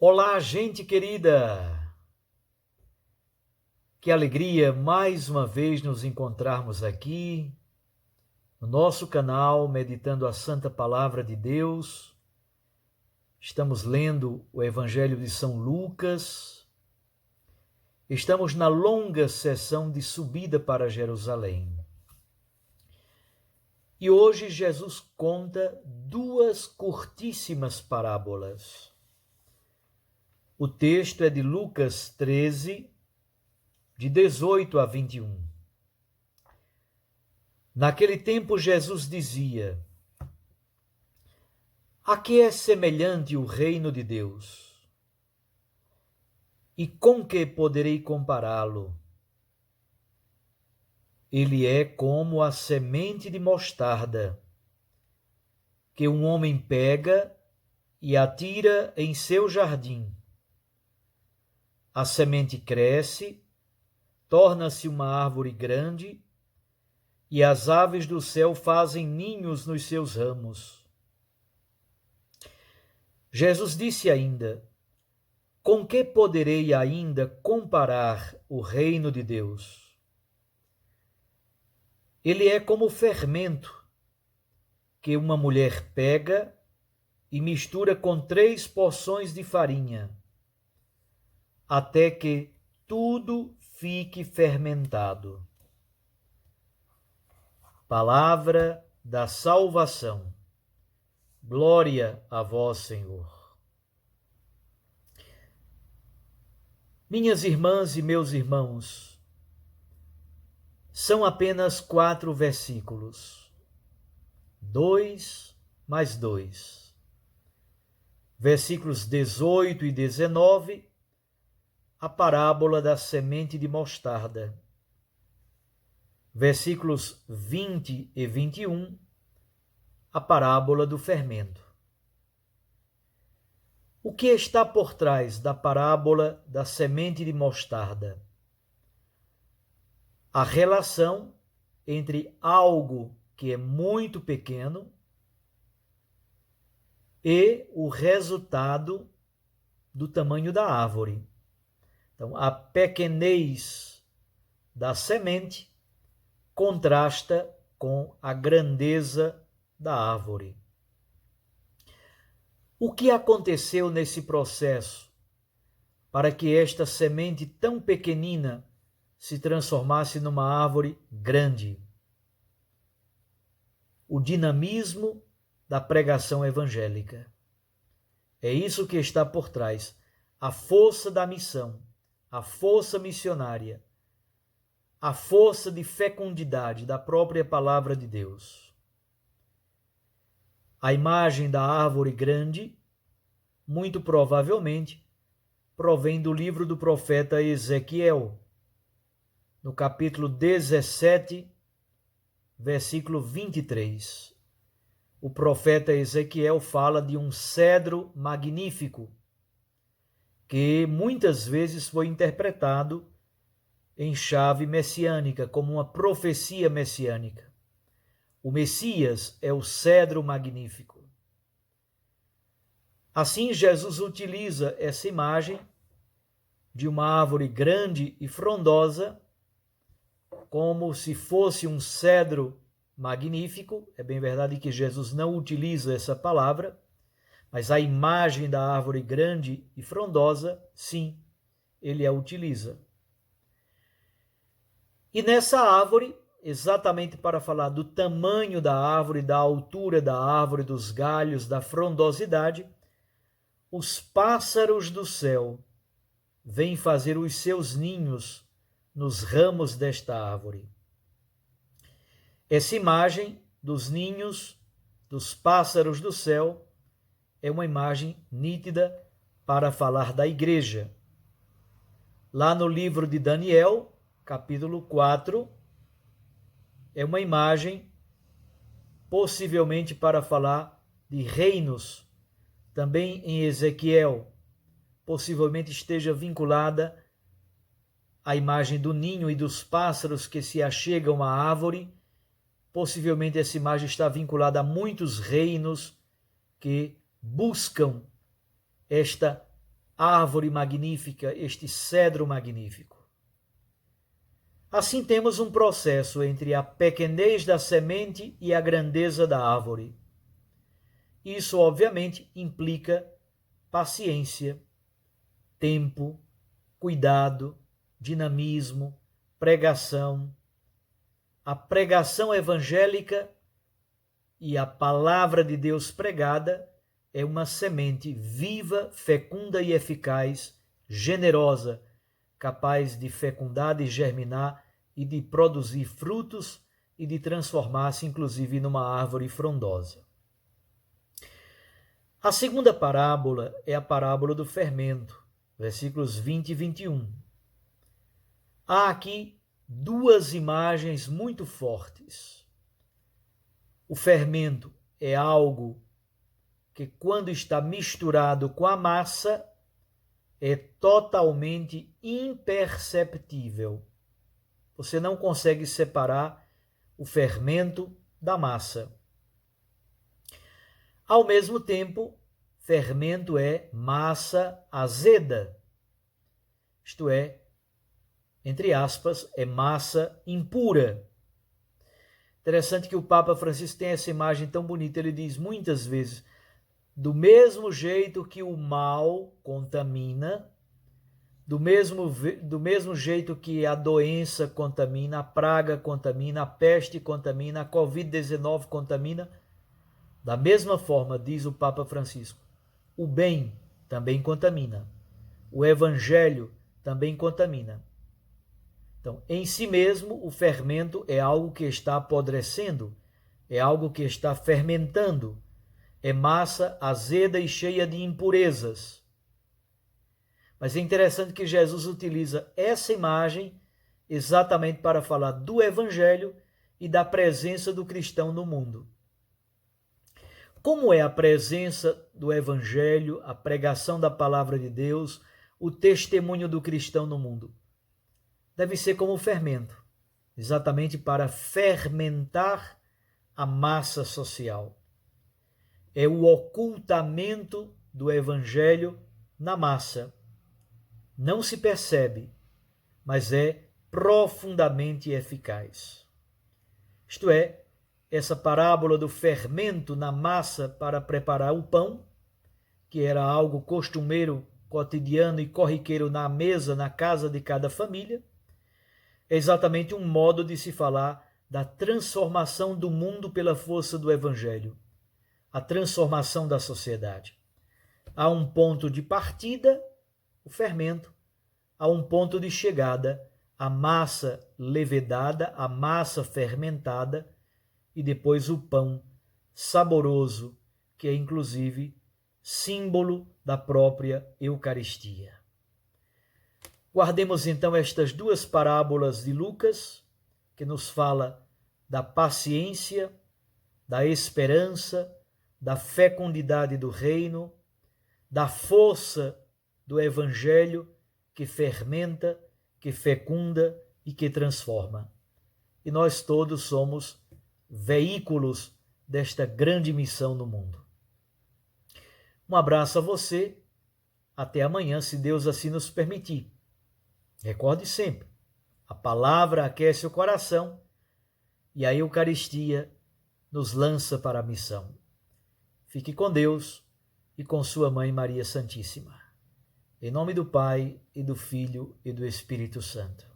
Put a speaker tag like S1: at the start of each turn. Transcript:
S1: Olá, gente querida! Que alegria mais uma vez nos encontrarmos aqui no nosso canal, meditando a Santa Palavra de Deus. Estamos lendo o Evangelho de São Lucas. Estamos na longa sessão de subida para Jerusalém. E hoje Jesus conta duas curtíssimas parábolas. O texto é de Lucas 13, de 18 a 21. Naquele tempo Jesus dizia: A que é semelhante o reino de Deus? E com que poderei compará-lo? Ele é como a semente de mostarda, que um homem pega e atira em seu jardim. A semente cresce, torna-se uma árvore grande, e as aves do céu fazem ninhos nos seus ramos. Jesus disse ainda: Com que poderei ainda comparar o reino de Deus? Ele é como o fermento que uma mulher pega e mistura com 3 porções de farinha, até que tudo fique fermentado. Palavra da salvação. Glória a vós, Senhor. Minhas irmãs e meus irmãos, são apenas 4 versículos. 2 mais 2. Versículos 18 e 19, a parábola da semente de mostarda. Versículos 20 e 21, a parábola do fermento. O que está por trás da parábola da semente de mostarda? A relação entre algo que é muito pequeno e o resultado do tamanho da árvore. Então, a pequenez da semente contrasta com a grandeza da árvore. O que aconteceu nesse processo para que esta semente tão pequenina se transformasse numa árvore grande? O dinamismo da pregação evangélica. É isso que está por trás. A força da missão, a força missionária, a força de fecundidade da própria palavra de Deus. A imagem da árvore grande, muito provavelmente, provém do livro do profeta Ezequiel, no capítulo 17, versículo 23. O profeta Ezequiel fala de um cedro magnífico, que muitas vezes foi interpretado em chave messiânica, como uma profecia messiânica. O Messias é o cedro magnífico. Assim, Jesus utiliza essa imagem de uma árvore grande e frondosa, como se fosse um cedro magnífico. É bem verdade que Jesus não utiliza essa palavra, mas a imagem da árvore grande e frondosa, sim, ele a utiliza. E nessa árvore, exatamente para falar do tamanho da árvore, da altura da árvore, dos galhos, da frondosidade, os pássaros do céu vêm fazer os seus ninhos nos ramos desta árvore. Essa imagem dos ninhos, dos pássaros do céu, é uma imagem nítida para falar da igreja. Lá no livro de Daniel, capítulo 4, é uma imagem possivelmente para falar de reinos. Também em Ezequiel, possivelmente esteja vinculada à imagem do ninho e dos pássaros que se achegam à árvore. Possivelmente essa imagem está vinculada a muitos reinos que buscam esta árvore magnífica, este cedro magnífico. Assim temos um processo entre a pequenez da semente e a grandeza da árvore. Isso, obviamente, implica paciência, tempo, cuidado, dinamismo, pregação. A pregação evangélica e a palavra de Deus pregada é uma semente viva, fecunda e eficaz, generosa, capaz de fecundar, de germinar e de produzir frutos e de transformar-se, inclusive, numa árvore frondosa. A segunda parábola é a parábola do fermento, versículos 20 e 21. Há aqui duas imagens muito fortes. O fermento é algo que, quando está misturado com a massa, é totalmente imperceptível. Você não consegue separar o fermento da massa. Ao mesmo tempo, fermento é massa azeda. Isto é, entre aspas, é massa impura. Interessante que o Papa Francisco tem essa imagem tão bonita. Ele diz muitas vezes: do mesmo jeito que o mal contamina, do mesmo jeito que a doença contamina, a praga contamina, a peste contamina, a Covid-19 contamina, da mesma forma, diz o Papa Francisco, o bem também contamina, o evangelho também contamina. Então, em si mesmo, o fermento é algo que está apodrecendo, é algo que está fermentando, é massa azeda e cheia de impurezas. Mas é interessante que Jesus utiliza essa imagem exatamente para falar do evangelho e da presença do cristão no mundo. Como é a presença do evangelho, a pregação da palavra de Deus, o testemunho do cristão no mundo? Deve ser como o fermento, exatamente para fermentar a massa social. É o ocultamento do evangelho na massa. Não se percebe, mas é profundamente eficaz. Isto é, essa parábola do fermento na massa para preparar o pão, que era algo costumeiro, cotidiano e corriqueiro na mesa, na casa de cada família, é exatamente um modo de se falar da transformação do mundo pela força do evangelho, a transformação da sociedade. Há um ponto de partida, o fermento, há um ponto de chegada, a massa levedada, a massa fermentada, e depois o pão saboroso, que é inclusive símbolo da própria Eucaristia. Guardemos então estas duas parábolas de Lucas, que nos fala da paciência, da esperança, da fecundidade do reino, da força do evangelho que fermenta, que fecunda e que transforma. E nós todos somos veículos desta grande missão no mundo. Um abraço a você, até amanhã, se Deus assim nos permitir. Recorde sempre, a palavra aquece o coração e a Eucaristia nos lança para a missão. Fique com Deus e com sua Mãe Maria Santíssima. Em nome do Pai, e do Filho, e do Espírito Santo.